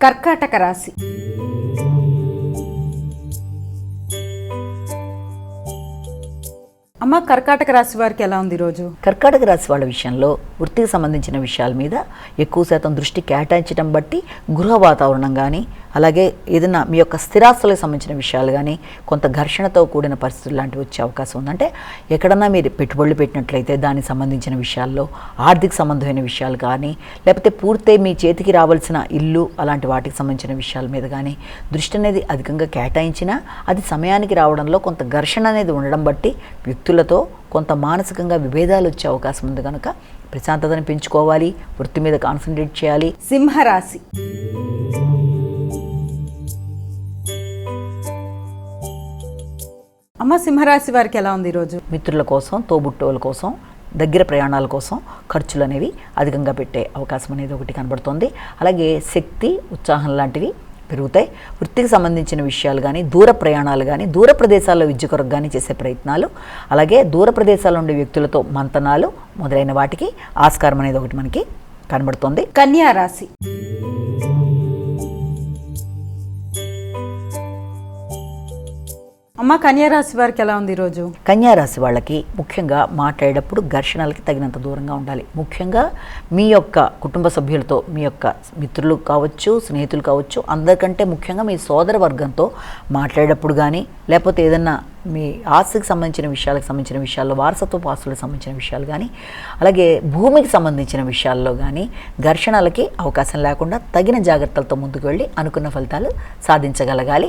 కర్కాటక రాశి. అమ్మ, కర్కాటక రాశి వారికి ఎలా ఉంది ఈరోజు? కర్కాటక రాశి వాళ్ళ విషయంలో వృత్తికి సంబంధించిన విషయాల మీద ఎక్కువ శాతం దృష్టి కేటాయించడం బట్టి గృహ వాతావరణం కానీ, అలాగే ఏదైనా మీ యొక్క స్థిరాస్తులకు సంబంధించిన విషయాలు కానీ కొంత ఘర్షణతో కూడిన పరిస్థితులు లాంటివి వచ్చే అవకాశం ఉందంటే, ఎక్కడన్నా మీరు పెట్టుబడులు పెట్టినట్లయితే దానికి సంబంధించిన విషయాల్లో, ఆర్థిక సంబంధమైన విషయాలు కానీ, లేకపోతే పూర్తి మీ చేతికి రావాల్సిన ఇల్లు అలాంటి వాటికి సంబంధించిన విషయాల మీద కానీ దృష్టి అనేది అధికంగా కేటాయించినా అది సమయానికి రావడంలో కొంత ఘర్షణ అనేది ఉండడం బట్టి వ్యక్తులతో కొంత మానసికంగా విభేదాలు వచ్చే అవకాశం ఉంది. కనుక ప్రశాంతతను పెంచుకోవాలి, వృత్తి మీద కాన్సన్ట్రేట్ చేయాలి. సింహరాశి. అమ్మ, సింహరాశి వారికి ఎలా ఉంది ఈరోజు? మిత్రుల కోసం, తోబుట్టువుల కోసం, దగ్గర ప్రయాణాల కోసం ఖర్చులు అనేవి అధికంగా పెట్టే అవకాశం అనేది ఒకటి కనబడుతోంది. అలాగే శక్తి, ఉత్సాహం లాంటివి పెరుగుతాయి. వృత్తికి సంబంధించిన విషయాలు కానీ, దూర ప్రయాణాలు కానీ, దూర ప్రదేశాల్లో విద్య కొరకు కానీ చేసే ప్రయత్నాలు, అలాగే దూర ప్రదేశాల్లో ఉండే వ్యక్తులతో మంతనాలు మొదలైన వాటికి ఆస్కారం అనేది ఒకటి మనకి కనబడుతోంది. కన్యా రాశి. అమ్మ, కన్యా రాశి వారికి ఎలా ఉంది ఈరోజు? కన్యా రాశి వాళ్ళకి ముఖ్యంగా మాట్లాడేటప్పుడు ఘర్షణలకి తగినంత దూరంగా ఉండాలి. ముఖ్యంగా మీ యొక్క కుటుంబ సభ్యులతో, మీ యొక్క మిత్రులు కావచ్చు, స్నేహితులు కావచ్చు, అందరికంటే ముఖ్యంగా మీ సోదర వర్గంతో మాట్లాడేటప్పుడు కానీ, లేకపోతే ఏదన్నా మీ ఆస్తికి సంబంధించిన విషయాల్లో, వారసత్వ ఆస్తులకు సంబంధించిన విషయాలు కానీ, అలాగే భూమికి సంబంధించిన విషయాల్లో కానీ ఘర్షణలకి అవకాశం లేకుండా తగిన జాగ్రత్తలతో ముందుకు వెళ్ళి అనుకున్న ఫలితాలు సాధించగలగాలి.